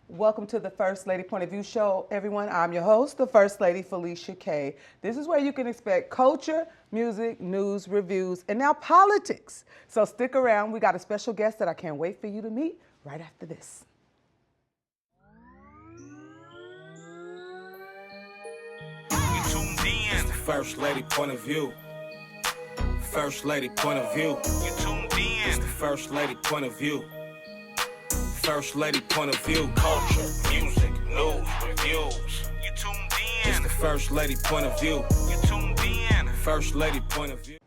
Welcome to the First Lady Point of View show, everyone. I'm your host, the First Lady, Felicia K. This is where you can expect culture, music, news, reviews, and now politics. So stick around. We got a special guest that I can't wait for you to meet right after this. You tuned in. It's the First Lady Point of View. First Lady Point of View. You tuned in. It's the First Lady Point of View. First Lady Point of View. Culture, music, news, reviews. You tuned in. It's the First Lady Point of View. You tuned in. First Lady Point of View.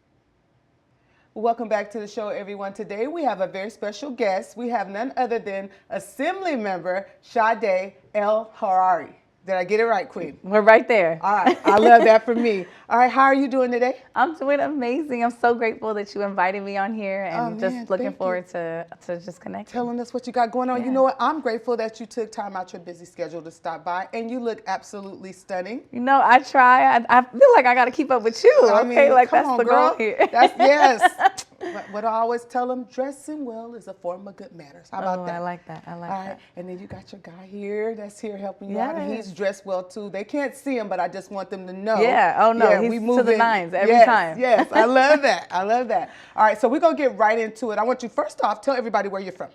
Welcome back to the show, everyone. Today we have a very special guest. We have none other than Assemblymember Sade Elhawary. Did I get it right, Queen? We're right there. All right. I love that for me. All right. How are you doing today? I'm doing amazing. I'm so grateful that you invited me on here and just looking forward to just connecting. Telling us what you got going on. Yeah. You know what? I'm grateful that you took time out your busy schedule to stop by, and you look absolutely stunning. You know, I try. I feel like I got to keep up with you. I Okay, mean, like come that's on, the girl. goal here. That's yes. What I always tell them, dressing well is a form of good manners. How about that? I like that. I like All right. that. And then you got your guy here that's here helping you out, and he's Yes. dressed well too. They can't see him, but I just want them to know. Yeah. Oh no, Yeah, he's we to move the in. nines every Yes, time. Yes, I love that. I love that. All right, so we're gonna get right into it. I want you first off, tell everybody where you're from.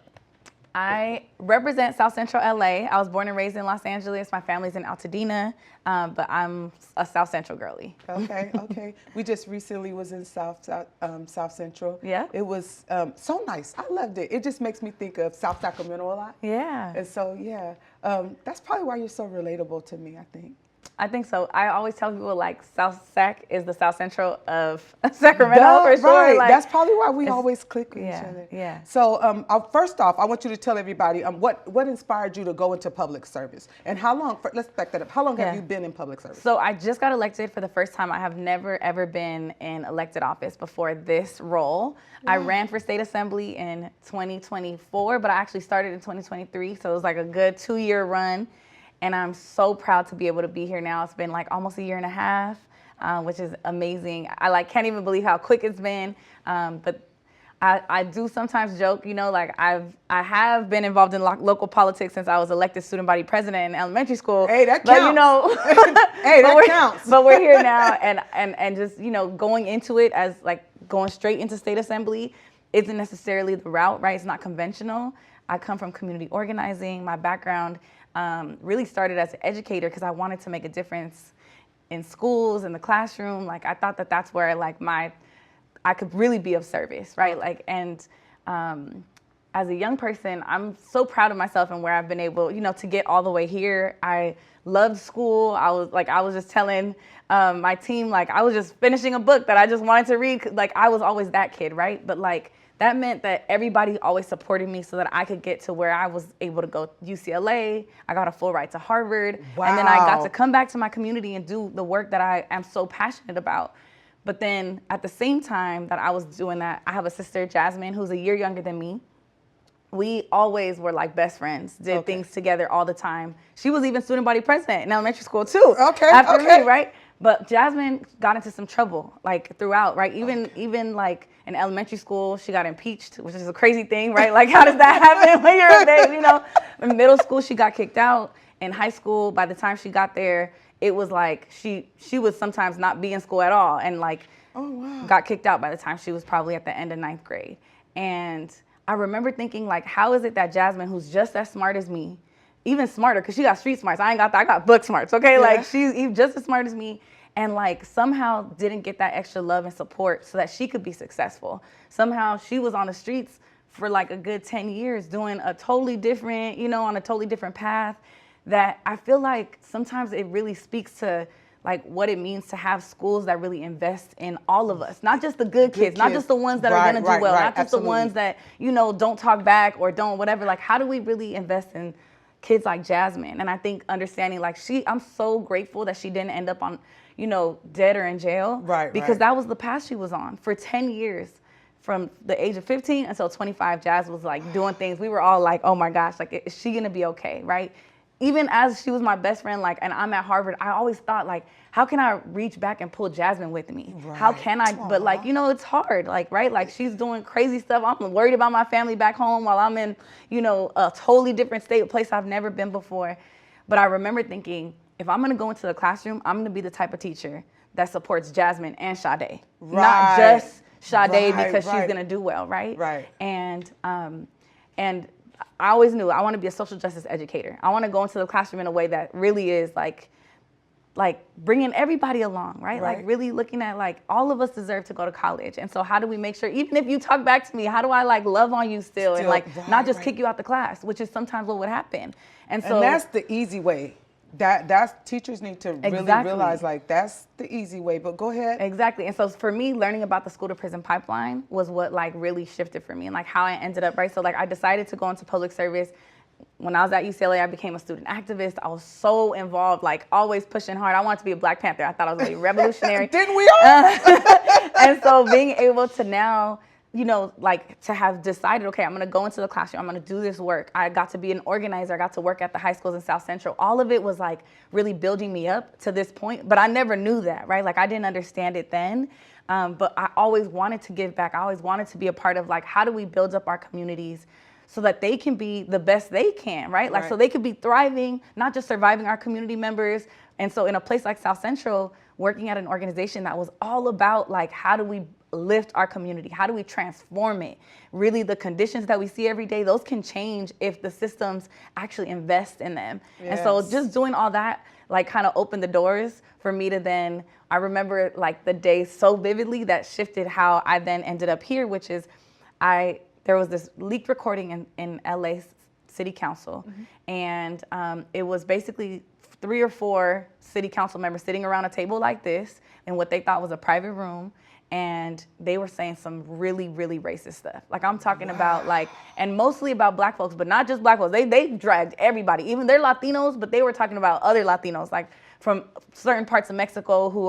I represent South Central LA. I was born and raised in Los Angeles. My family's in Altadena, but I'm a South Central girly. Okay, okay. We just recently was in South Central. Yeah. It was so nice. I loved it. It just makes me think of South Sacramento a lot. Yeah. And so, yeah, that's probably why you're so relatable to me, I think. I think so. I always tell people like South Sac is the South Central of Sacramento for sure. Right. Like, That's probably why we always click with each yeah, other. yeah. So first off, I want you to tell everybody what inspired you to go into public service and how long, let's back that up. How long have Yeah. you been in public service? So I just got elected for the first time. I have never, ever been in elected office before this role. I ran for state assembly in 2024, but I actually started in 2023. So it was like a good 2-year run. And I'm so proud to be able to be here now. It's been like almost a year and a half, which is amazing. I can't even believe how quick it's been. But I do sometimes joke, you know, like I have been involved in local politics since I was elected student body president in elementary school. Hey, that but, counts. you know, Hey, that counts. But we're here now, and just, you know, going into it as like going straight into state assembly isn't necessarily the route, right? It's not conventional. I come from community organizing. My background really started as an educator because I wanted to make a difference in schools, in the classroom. Like I thought that that's where like I could really be of service, right? Like, and as a young person, I'm so proud of myself and where I've been able, you know, to get all the way here. I loved school. I was just telling my team, like I was just finishing a book that I just wanted to read. Like I was always that kid, right? But like, that meant that everybody always supported me so that I could get to where I was able to go to UCLA. I got a full ride to Harvard. Wow. And then I got to come back to my community and do the work that I am so passionate about. But then at the same time that I was doing that, I have a sister, Jasmine, who's a year younger than me. We always were like best friends, did things together all the time. She was even student body president in elementary school too. Okay, after okay. me, right? But Jasmine got into some trouble, like throughout, right? Even like in elementary school, she got impeached, which is a crazy thing, right? Like, how does that happen when you're a baby, you know? In middle school, she got kicked out. In high school, by the time she got there, it was like she would sometimes not be in school at all, and like got kicked out by the time she was probably at the end of 9th grade. And I remember thinking, like, how is it that Jasmine, who's just as smart as me, even smarter, because she got street smarts. I ain't got that. I got book smarts, okay? Yeah. Like, she's just as smart as me, and, like, somehow didn't get that extra love and support so that she could be successful. Somehow she was on the streets for, like, a good 10 years doing a totally different, you know, on a totally different path that I feel like sometimes it really speaks to, like, what it means to have schools that really invest in all of us, not just the good kids, not just the ones that are gonna do well, not just the ones that, you know, don't talk back or don't whatever. Like, how do we really invest in kids like Jasmine? And I think understanding, like, I'm so grateful that she didn't end up on, you know, dead or in jail. Because that was the path she was on for 10 years. From the age of 15 until 25, Jazz was like doing things. We were all like, oh my gosh, like, is she gonna be okay, right? even as she was my best friend, like, and I'm at Harvard, I always thought, like, how can I reach back and pull Jasmine with me? Right. How can I? But like, you know, it's hard, like, right? Like, she's doing crazy stuff. I'm worried about my family back home while I'm in, you know, a totally different state, a place I've never been before. But I remember thinking, if I'm gonna go into the classroom, I'm gonna be the type of teacher that supports Jasmine and Sade, not just Sade because she's gonna do well, right? Right. And I always knew I want to be a social justice educator. I want to go into the classroom in a way that really is like bringing everybody along, right? Like really looking at like all of us deserve to go to college. And so how do we make sure, even if you talk back to me, how do I like love on you still and like not just kick you out the class, which is sometimes what would happen. And so that's the easy way. That's teachers need to really realize like that's the easy way, but go ahead. Exactly. And so for me, learning about the school to prison pipeline was what like really shifted for me and like how I ended up, right? So like I decided to go into public service. When I was at UCLA, I became a student activist. I was so involved, like always pushing hard. I wanted to be a Black Panther. I thought I was really revolutionary. Didn't we all? And so being able to now, you know, like to have decided, okay, I'm going to go into the classroom. I'm going to do this work. I got to be an organizer. I got to work at the high schools in South Central. All of it was like really building me up to this point. But I never knew that, right? Like I didn't understand it then. But I always wanted to give back. I always wanted to be a part of like, how do we build up our communities so that they can be the best they can, right? Like, so they could be thriving, not just surviving our community members. And so in a place like South Central, working at an organization that was all about like, how do we lift our community? How do we transform it? Really, the conditions that we see every day, those can change if the systems actually invest in them. And so just doing all that, like kind of opened the doors for me to then, I remember like the day so vividly that shifted how I then ended up here, which is there was this leaked recording in LA City Council. And it was basically 3 or 4 city council members sitting around a table like this in what they thought was a private room. And they were saying some really, really racist stuff. Like I'm talking about like, and mostly about Black folks, but not just Black folks. They dragged everybody, even they're Latinos, but they were talking about other Latinos, like from certain parts of Mexico who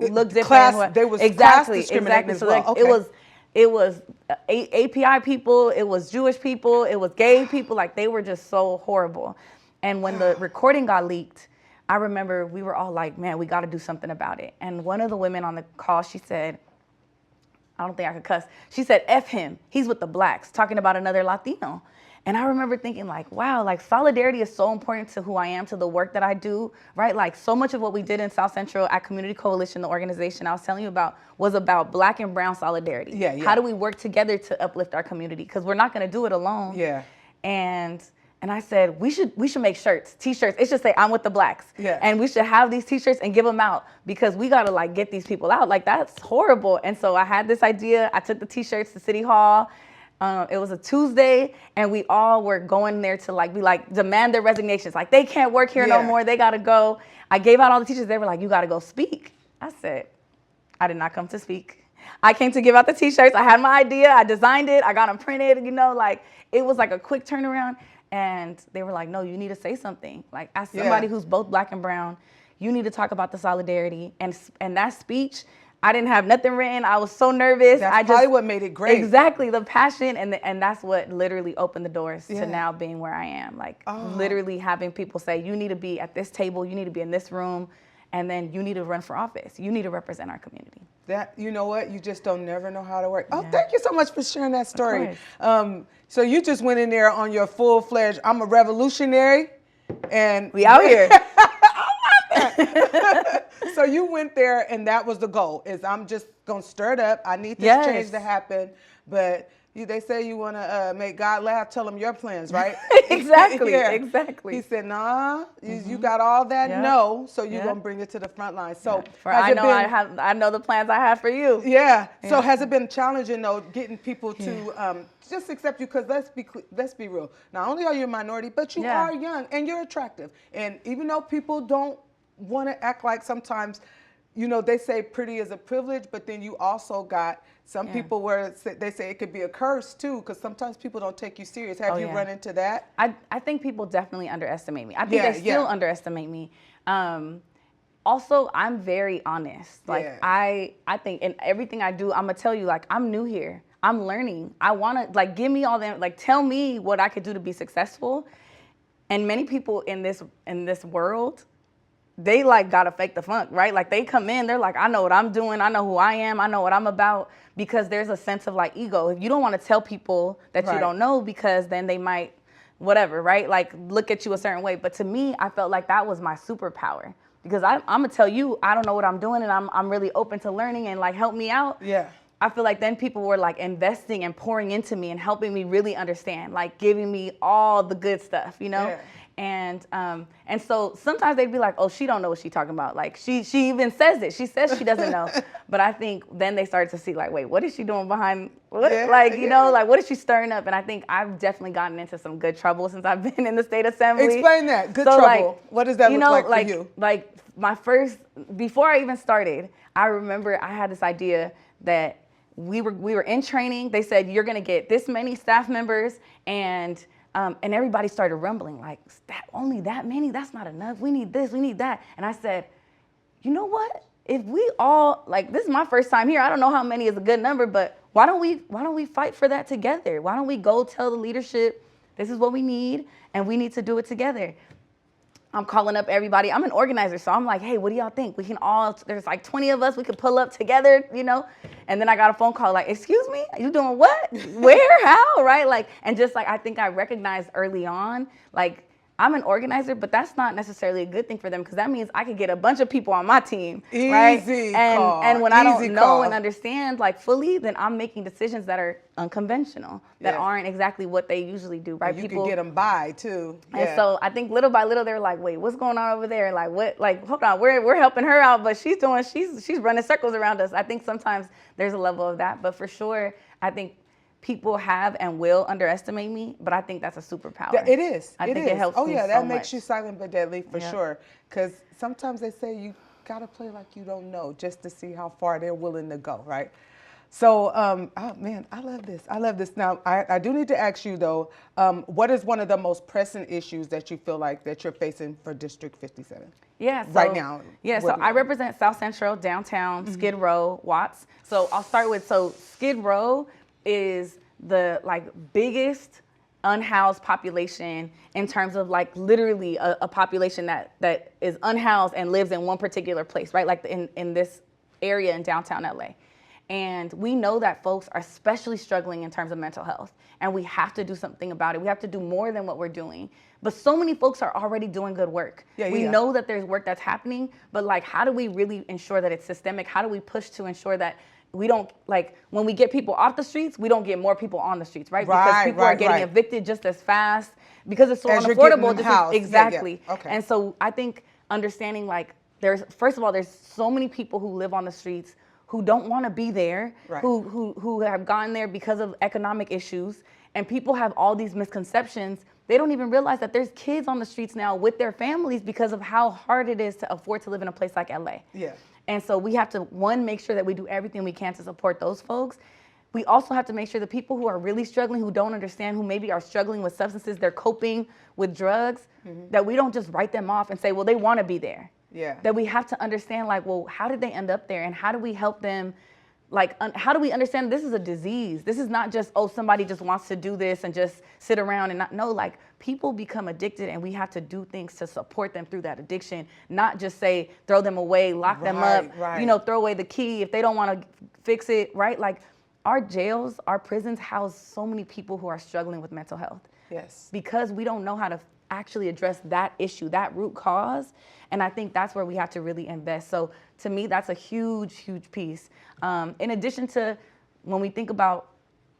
look different. There was class discrimination as So well. like it was API people, it was Jewish people, it was gay people. Like they were just so horrible. And when the recording got leaked, I remember we were all like, man, we got to do something about it. And one of the women on the call, she said, I don't think I could cuss. She said, F him, he's with the Blacks, talking about another Latino. And I remember thinking like, wow, like solidarity is so important to who I am, to the work that I do, right? Like so much of what we did in South Central at Community Coalition, the organization I was telling you about, was about Black and brown solidarity. How do we work together to uplift our community? Because we're not gonna do it alone. And I said, we should make shirts, t-shirts. It should say, I'm with the Blacks. And we should have these t-shirts and give them out because we gotta like get these people out. Like that's horrible. And so I had this idea. I took the t-shirts to City Hall. It was a Tuesday and we all were going there to like be like, demand their resignations. Like they can't work here no more, they gotta go. I gave out all the t-shirts, they were like, you gotta go speak. I said, I did not come to speak. I came to give out the t-shirts. I had my idea, I designed it, I got them printed, you know, like it was like a quick turnaround. And they were like, no, you need to say something. Like as somebody who's both Black and brown, you need to talk about the solidarity. And that speech, I didn't have nothing written. I was so nervous. That's probably what made it great. Exactly, the passion and that's what literally opened the doors to now being where I am. Like literally having people say, you need to be at this table, you need to be in this room, and then you need to run for office. You need to represent our community. That, you know what, you just don't never know how to work. Oh, thank you so much for sharing that story. So you just went in there on your full-fledged, I'm a revolutionary, and we out here. So you went there and that was the goal, is I'm just gonna stir it up. I need this change to happen, but they say you wanna make God laugh, tell him your plans, right? Exactly, exactly. He said, nah, you got all that so you're gonna bring it to the front line. So I know the plans I have for you. So has it been challenging though, getting people to just accept you? Because let's be real. Not only are you a minority, but you are young and you're attractive. And even though people don't want to act like sometimes, you know, they say pretty is a privilege, but then you also got some people where they say it could be a curse too, because sometimes people don't take you serious. Have you run into that? I think people definitely underestimate me. I think they still underestimate me. Also, I'm very honest. Like I think in everything I do, I'm gonna tell you, like, I'm new here. I'm learning. I wanna, like, give me all that, like, tell me what I could do to be successful. And many people in this world, they like gotta fake the funk, right? Like they come in, they're like, I know what I'm doing, I know who I am, I know what I'm about, because there's a sense of like ego. You don't want to tell people that you don't know, because then they might, whatever, right? Like look at you a certain way. But to me, I felt like that was my superpower, because I'm gonna tell you, I don't know what I'm doing, and I'm really open to learning, and like help me out. Yeah. I feel like then people were like investing and pouring into me and helping me really understand, like giving me all the good stuff, you know? Yeah. And so sometimes they'd be like, oh, she don't know what she's talking about. Like she even says it. She says she doesn't know. But I think then they started to see like, wait, what is she doing behind, what? Yeah, like, you know, like what is she stirring up? And I think I've definitely gotten into some good trouble since I've been in the state assembly. Explain that, good so, trouble. Like, what does that you look know, like for you? Like my first, before I even started, I remember I had this idea that we were in training. They said, you're gonna get this many staff members, and everybody started rumbling like, only that many? That's not enough. We need this, we need that. And I said, you know what? If we all, like, this is my first time here. I don't know how many is a good number, but why don't we fight for that together? Why don't we go tell the leadership, this is what we need, and we need to do it together? I'm calling up everybody. I'm an organizer, so I'm like, hey, what do y'all think? We can all, there's like 20 of us, we could pull up together, you know? And then I got a phone call like, excuse me, you doing what? Where, how, right? Like, and just like, I think I recognized early on, like, I'm an organizer, but that's not necessarily a good thing for them, because that means I could get a bunch of people on my team, right? And when I don't know and understand like fully, then I'm making decisions that are unconventional, that aren't exactly what they usually do, right? You can get them by too. And so I think little by little they're like, wait, what's going on over there? Like what? Like hold on, we're helping her out, but she's running circles around us. I think sometimes there's a level of that, but for sure, I think people have and will underestimate me, but I think that's a superpower. It is. I think it helps me that so makes much. you silent but deadly for sure. Because sometimes they say you gotta play like you don't know just to see how far they're willing to go, right? So, oh man, I love this. I love this. Now, I do need to ask you though, what is one of the most pressing issues that you feel like that you're facing for District 57? Yeah, so, right now. Yeah, so I represent South Central, downtown, Skid Row, Watts. So I'll start with, Skid Row is the like biggest unhoused population in terms of like literally a population that is unhoused and lives in one particular place, right? Like in this area in downtown LA. And we know that folks are especially struggling in terms of mental health, and we have to do something about it. We have to do more than what we're doing. But so many folks are already doing good work. We know that there's work that's happening, but like, how do we really ensure that it's systemic? How do we push to ensure that we don't, like, when we get people off the streets, we don't get more people on the streets, right? Because people are getting evicted just as fast because it's so unaffordable. Exactly. Okay. And so I think understanding, like, first of all, there's so many people who live on the streets who don't want to be there, who have gotten there because of economic issues, and people have all these misconceptions. They don't even realize that there's kids on the streets now with their families because of how hard it is to afford to live in a place like LA. Yeah. And so we have to, one, make sure that we do everything we can to support those folks. We also have to make sure the people who are really struggling, who don't understand, who maybe are struggling with substances, they're coping with drugs, that we don't just write them off and say, well, they want to be there. Yeah. That we have to understand, like, well, how did they end up there? And how do we help them? Like, how do we understand this is a disease? This is not just, oh, somebody just wants to do this and just sit around and not know. Like, people become addicted, and we have to do things to support them through that addiction, not just say, throw them away, lock them up, you know, throw away the key if they don't want to fix it, right? Like, our jails, our prisons house so many people who are struggling with mental health. Yes. Because we don't know how to actually address that issue, that root cause. And I think that's where we have to really invest. So to me, that's a huge, huge piece. In addition to when we think about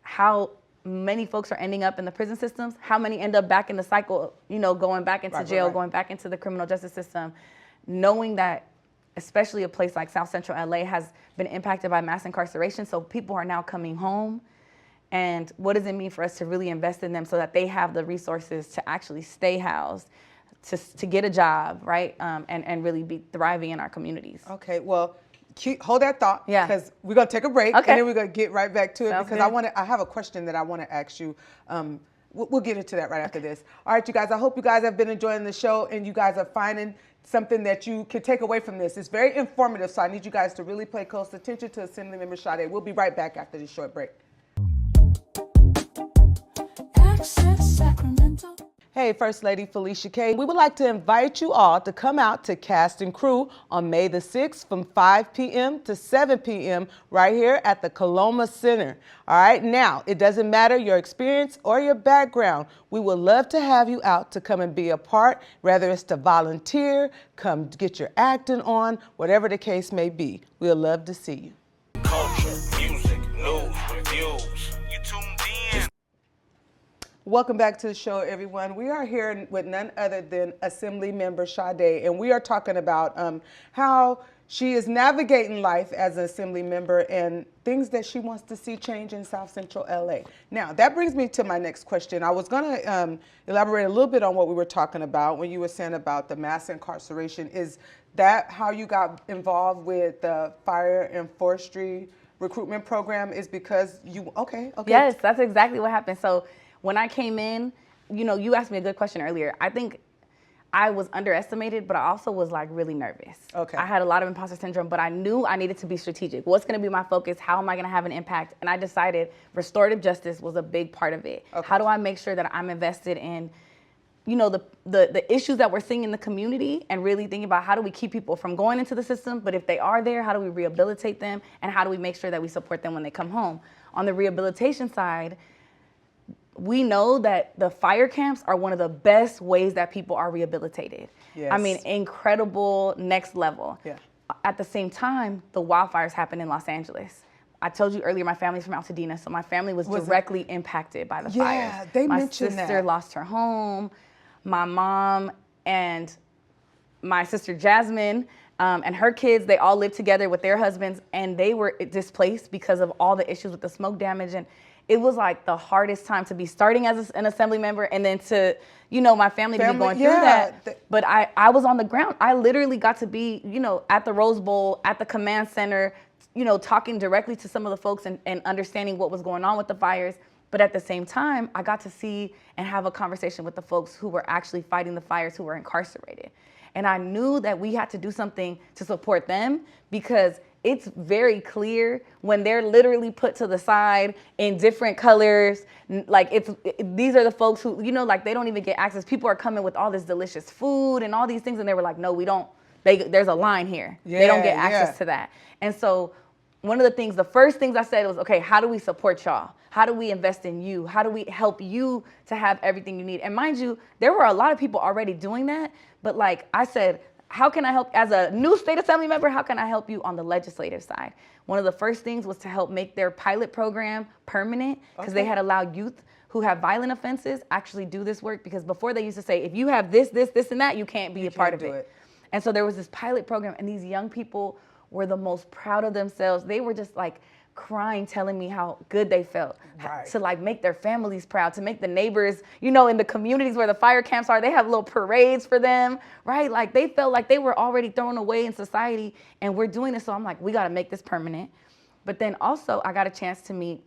how many folks are ending up in the prison systems, how many end up back in the cycle, you know, going back into jail, going back into the criminal justice system, knowing that especially a place like South Central LA has been impacted by mass incarceration. So people are now coming home. And what does it mean for us to really invest in them so that they have the resources to actually stay housed, to get a job, right? And really be thriving in our communities. Okay, well, hold that thought. Yeah. Because we're going to take a break, okay, and then we're going to get right back to it. Sounds because good. I have a question that I want to ask you. We'll get into that right after this. All right, you guys, I hope you guys have been enjoying the show and you guys are finding something that you can take away from this. It's very informative, so I need you guys to really pay close attention to Assemblymember Sade. We'll be right back after this short break. Hey, First Lady Felicia K. We would like to invite you all to come out to Cast and Crew on May the 6th from 5 p.m. to 7 p.m. right here at the Coloma Center. All right, now, it doesn't matter your experience or your background. We would love to have you out to come and be a part, whether it's to volunteer, come get your acting on, whatever the case may be. We'd love to see you. Culture, music, news, reviews. You tuned in. Welcome back to the show, everyone. We are here with none other than Assemblymember Sade, and we are talking about how she is navigating life as an Assembly member and things that she wants to see change in South Central LA. Now, that brings me to my next question. I was going to elaborate a little bit on what we were talking about when you were saying about the mass incarceration. Is that how you got involved with the fire and forestry recruitment program? Is because you, okay. Yes, that's exactly what happened. So when I came in, you know, you asked me a good question earlier. I think I was underestimated, but I also was like really nervous. Okay. I had a lot of imposter syndrome, but I knew I needed to be strategic. What's going to be my focus? How am I going to have an impact? And I decided restorative justice was a big part of it. Okay. How do I make sure that I'm invested in, you know, the issues that we're seeing in the community, and really thinking about how do we keep people from going into the system, but if they are there, how do we rehabilitate them, and how do we make sure that we support them when they come home? On the rehabilitation side, we know that the fire camps are one of the best ways that people are rehabilitated. Yes. I mean, incredible, next level. Yeah. At the same time, the wildfires happened in Los Angeles. I told you earlier, my family's from Altadena, so my family was directly impacted by the fires. Yeah, they mentioned that. My sister lost her home. My mom and my sister Jasmine and her kids, they all lived together with their husbands, and they were displaced because of all the issues with the smoke damage. And it was like the hardest time to be starting as an Assembly member, and then to, you know, my family to be going through that. But I was on the ground. I literally got to be, you know, at the Rose Bowl, at the command center, you know, talking directly to some of the folks and understanding what was going on with the fires. But at the same time, I got to see and have a conversation with the folks who were actually fighting the fires, who were incarcerated. And I knew that we had to do something to support them, because it's very clear when they're literally put to the side in different colors. Like these are the folks who, you know, like they don't even get access. People are coming with all this delicious food and all these things, and they were like, no, we don't. There's a line here. Yeah, they don't get access to that. And so one of the things, the first things I said was, okay, how do we support y'all? How do we invest in you? How do we help you to have everything you need? And mind you, there were a lot of people already doing that. But like I said, how can I help as a new state assembly member? How can I help you on the legislative side? One of the first things was to help make their pilot program permanent, because they had allowed youth who have violent offenses actually do this work. Because before they used to say, if you have this, this, this, and that, you can't be a part of it. And so there was this pilot program, and these young people were the most proud of themselves. They were just like crying, telling me how good they felt, to like make their families proud, to make the neighbors, you know, in the communities where the fire camps are, they have little parades for them, right? Like they felt like they were already thrown away in society, and we're doing this. So I'm like, we got to make this permanent. But then also I got a chance to meet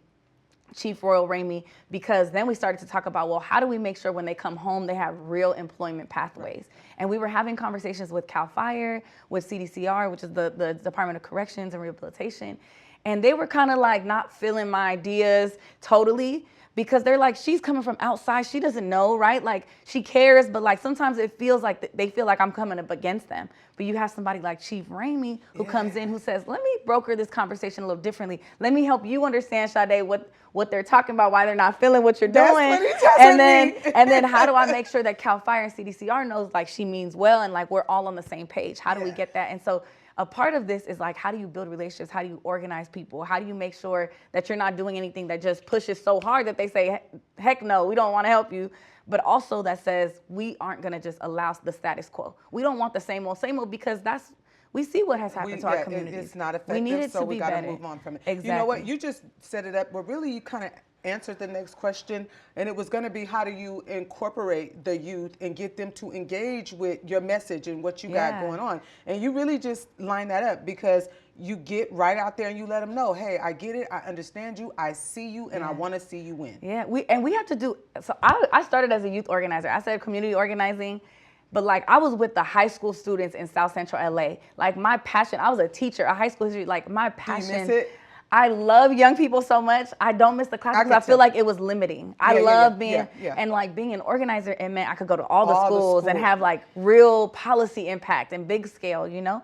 Chief Royal Ramey, because then we started to talk about, well, how do we make sure when they come home they have real employment pathways? And we were having conversations with CAL FIRE, with CDCR, which is the Department of Corrections and Rehabilitation. And they were kind of like not feeling my ideas totally, because they're like, she's coming from outside. She doesn't know, right? Like she cares, but like sometimes it feels like they feel like I'm coming up against them. But you have somebody like Chief Ramey who comes in, who says, let me broker this conversation a little differently. Let me help you understand, Sade, what they're talking about, why they're not feeling what you're doing. And then how do I make sure that CAL FIRE and CDCR knows like she means well, and like we're all on the same page? How do we get that? And so a part of this is like, how do you build relationships? How do you organize people? How do you make sure that you're not doing anything that just pushes so hard that they say, heck no, we don't want to help you, but also that says we aren't going to just allow the status quo. We don't want the same old, because we see what has happened to our communities. It's not effective, we need it so to we be got to better. move on from it. Exactly. You know what? You just set it up, but really you kind of answered the next question, and it was going to be, how do you incorporate the youth and get them to engage with your message and what you got going on? And you really just line that up, because you get right out there and you let them know, hey, I get it, I understand you, I see you, and I want to see you win. Yeah, we have to do, so I started as a youth organizer. I started community organizing, but like I was with the high school students in South Central LA. Like my passion, I was a teacher, a high school history, like my passion. Do you miss it? I love young people so much. I don't miss the class because I feel like it was limiting. I love being, and like being an organizer, it meant I could go to all the schools and have like real policy impact and big scale, you know?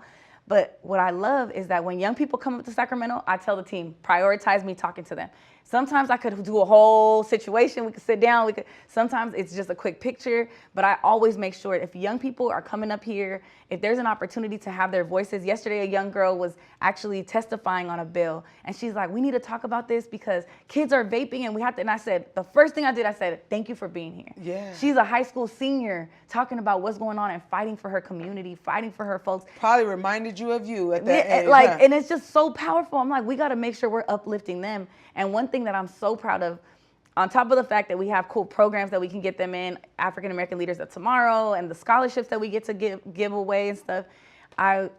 But what I love is that when young people come up to Sacramento, I tell the team, prioritize me talking to them. Sometimes I could do a whole situation. We could sit down. Sometimes it's just a quick picture. But I always make sure if young people are coming up here, if there's an opportunity to have their voices. Yesterday, a young girl was actually testifying on a bill. And she's like, we need to talk about this because kids are vaping and we have to. And I said, the first thing I did, I said, thank you for being here. Yeah. She's a high school senior talking about what's going on and fighting for her community, fighting for her folks. Probably reminded you of you at that age. Like, and it's just so powerful. I'm like, we got to make sure we're uplifting them. And one thing that I'm so proud of, on top of the fact that we have cool programs that we can get them in, African American Leaders of Tomorrow, and the scholarships that we get to give away and stuff, I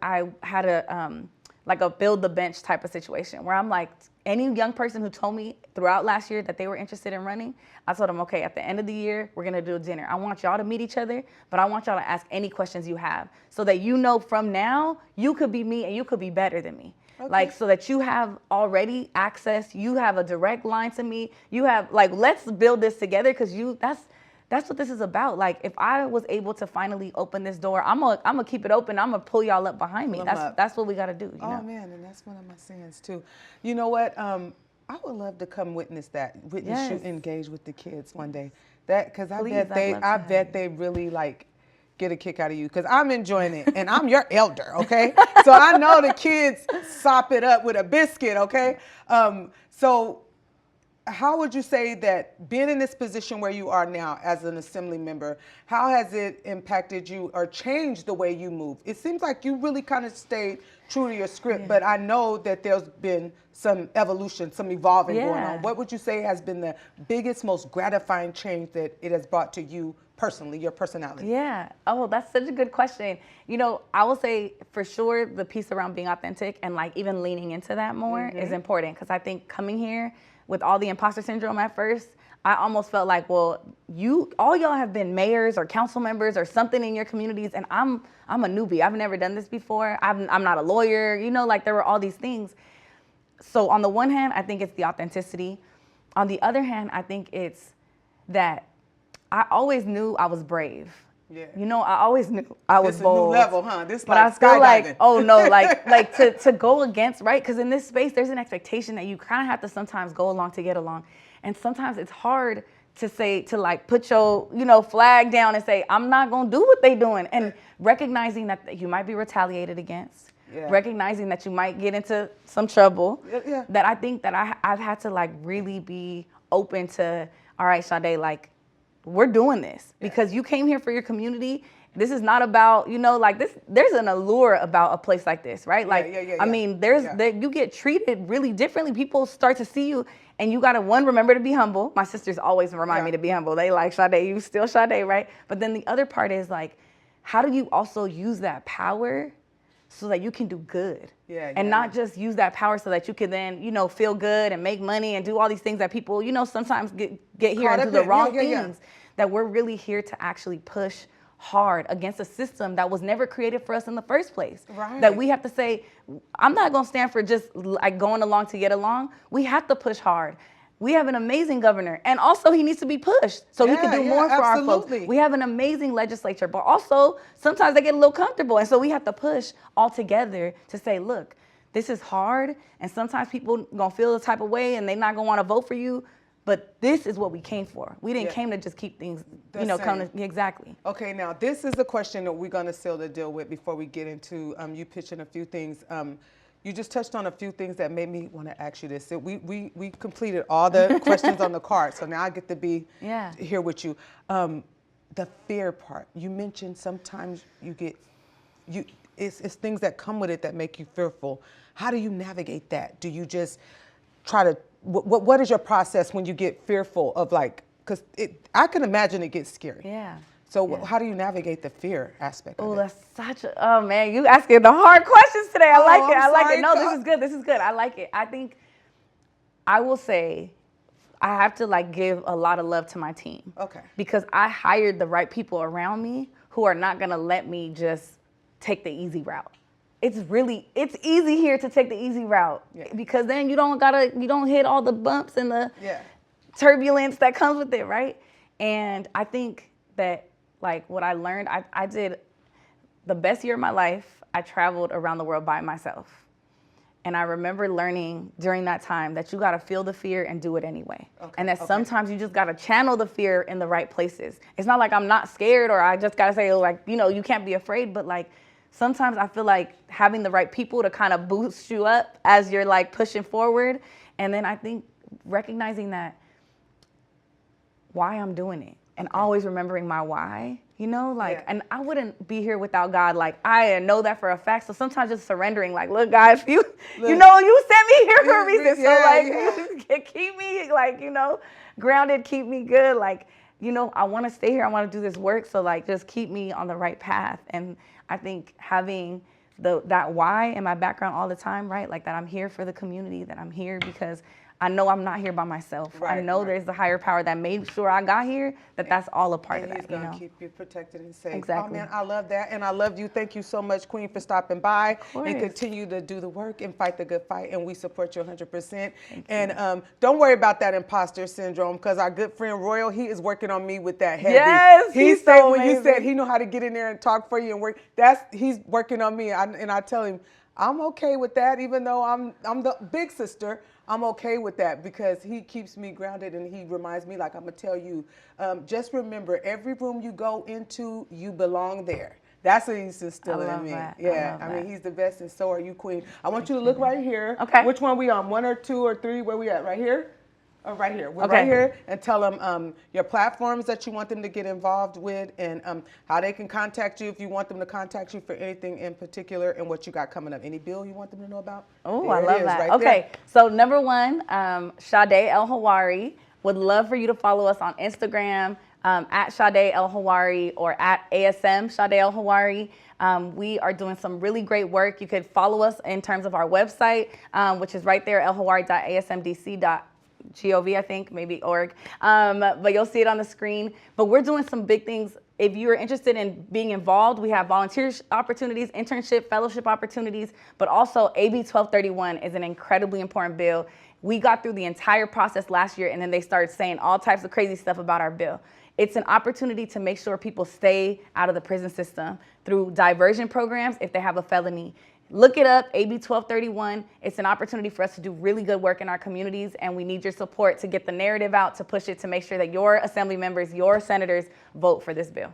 had a build the bench type of situation where I'm like, any young person who told me throughout last year that they were interested in running, I told them, okay, at the end of the year, we're gonna do a dinner. I want y'all to meet each other, but I want y'all to ask any questions you have so that you know from now, you could be me and you could be better than me. Okay. Like, so that you have already access, you have a direct line to me, you have, like, let's build this together because that's what this is about. Like, if I was able to finally open this door, I'm gonna keep it open. I'm gonna pull y'all up behind me. That's what we gotta do. You know? Man, and that's one of my sins too. You know what? I would love to come witness you engage with the kids one day. Because I bet they really like get a kick out of you because I'm enjoying it and I'm your elder, okay? So I know the kids sop it up with a biscuit, okay? So how would you say that being in this position where you are now as an assembly member, how has it impacted you or changed the way you move? It seems like you really kind of stayed true to your script, but I know that there's been some evolution, some evolving going on. What would you say has been the biggest, most gratifying change that it has brought to you personally, your personality? Yeah. Oh, that's such a good question. You know, I will say for sure the piece around being authentic and like even leaning into that more is important because I think coming here with all the imposter syndrome at first, I almost felt like, well, all y'all have been mayors or council members or something in your communities, and I'm a newbie. I've never done this before. I'm not a lawyer. You know, like there were all these things. So on the one hand, I think it's the authenticity. On the other hand, I think it's that I always knew I was brave. Yeah. You know, I always knew I was bold. This is a new level, huh? This but like I feel skydiving. like, oh no, like to go against, right? Because in this space, there's an expectation that you kind of have to sometimes go along to get along. And sometimes it's hard to like put your, flag down and say, I'm not going to do what they doing. And recognizing that you might be retaliated against, recognizing that you might get into some trouble, that I think that I've had to like really be open to, all right, Sade, like, we're doing this because you came here for your community. This is not about, like this, there's an allure about a place like this, right? Like, I mean, you get treated really differently. People start to see you and you got to, remember to be humble. My sisters always remind me to be humble. They like, Sade, you still Sade, right? But then the other part is like, how do you also use that power so that you can do good? And not just use that power so that you can then, feel good and make money and do all these things that people, sometimes get here and do the wrong things. That we're really here to actually push hard against a system that was never created for us in the first place. Right. That we have to say, I'm not going to stand for just like going along to get along. We have to push hard. We have an amazing governor, and also he needs to be pushed so he can do more for our folks. We have an amazing legislature, but also sometimes they get a little comfortable, and so we have to push all together to say, look, this is hard, and sometimes people gonna feel the type of way, and they're not gonna want to vote for you. But this is what we came for. We didn't came to just keep things, exactly. Okay, now this is the question that we're gonna seal the deal with before we get into you pitching a few things. You just touched on a few things that made me want to ask you this. So we completed all the questions on the card, so now I get to be here with you. The fear part. You mentioned sometimes it's things that come with it that make you fearful. How do you navigate that? Do you just try to what is your process when you get fearful of like, because I can imagine it gets scary. Yeah. So how do you navigate the fear aspect of it? Oh, that's oh man, you asking the hard questions today. I like it. I like it. No, this is good. This is good. I like it. I think I will say I have to like give a lot of love to my team. Okay. Because I hired the right people around me who are not going to let me just take the easy route. it's easy here to take the easy route because then you don't hit all the bumps and the turbulence that comes with it, right? And I think that like what I learned, I did the best year of my life. I traveled around the world by myself. And I remember learning during that time that you got to feel the fear and do it anyway. And that sometimes you just got to channel the fear in the right places. It's not like I'm not scared or I just got to say, like, you know, you can't be afraid. But like sometimes I feel like having the right people to kind of boost you up as you're like pushing forward. And then I think recognizing that why I'm doing it and always remembering my why. You know, like, and I wouldn't be here without God. Like, I know that for a fact. So sometimes just surrendering, like, look, God, you know, you sent me here for a reason. So, like, keep me, like, you know, grounded, keep me good. Like, you know, I want to stay here. I want to do this work. So, like, just keep me on the right path. And I think having that why in my background all the time, right? Like, that I'm here for the community, that I'm here because I know I'm not here by myself. I know there's the higher power that made sure I got here, that's all a part of that. He's going to keep you protected and safe. Exactly. Oh, man, I love that. And I love you. Thank you so much, Queen, for stopping by and continue to do the work and fight the good fight. And we support you 100%. And don't worry about that imposter syndrome because our good friend Royal, he is working on me with that heavy. Yes, he said so when you said he know how to get in there and talk for you and work, he's working on me. And I tell him, I'm okay with that, even though I'm the big sister. I'm okay with that because he keeps me grounded and he reminds me, like I'm going to tell you, just remember every room you go into, you belong there. That's what he's instilling in me. Yeah, I mean, he's the best and so are you, Queen. I want you to look right here. Okay. Which one we on? 1 or 2 or 3? Where we at? Right here? Right here. We're right here, and tell them your platforms that you want them to get involved with and how they can contact you if you want them to contact you for anything in particular and what you got coming up. Any bill you want them to know about? Oh, I love that. Okay, so number 1, Sade Elhawary. Would love for you to follow us on Instagram at Sade Elhawary or at ASM Sade Elhawary. We are doing some really great work. You could follow us in terms of our website, which is right there, elhawary.asmdc.gov, I think, maybe org. But you'll see it on the screen. But we're doing some big things. If you're interested in being involved, we have volunteer opportunities, internship, fellowship opportunities, but also AB 1231 is an incredibly important bill. We got through the entire process last year, and then they started saying all types of crazy stuff about our bill. It's an opportunity to make sure people stay out of the prison system through diversion programs if they have a felony. Look it up, AB 1231. It's an opportunity for us to do really good work in our communities, and we need your support to get the narrative out, to push it, to make sure that your assembly members, your senators vote for this bill.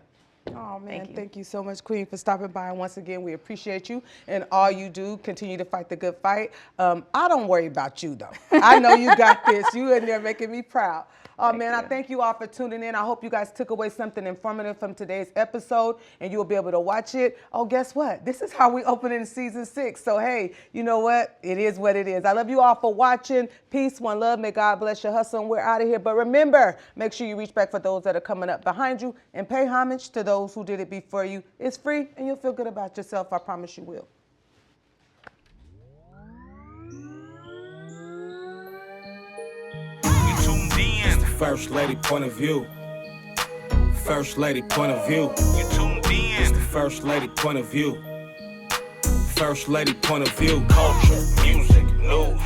Oh, man, thank you so much, Queen, for stopping by. And once again, we appreciate you and all you do. Continue to fight the good fight. I don't worry about you, though. I know you got this. You in there making me proud. Oh, man, I thank you all for tuning in. I hope you guys took away something informative from today's episode and you'll be able to watch it. Oh, guess what? This is how we open in season 6. So, hey, you know what? It is what it is. I love you all for watching. Peace, one love. May God bless your hustle. And we're out of here. But remember, make sure you reach back for those that are coming up behind you and pay homage to those who did it before you. It's free and you'll feel good about yourself. I promise you will. First lady point of view. First lady point of view. You tuned in. It's the first lady point of view. First lady point of view. Culture, music, news.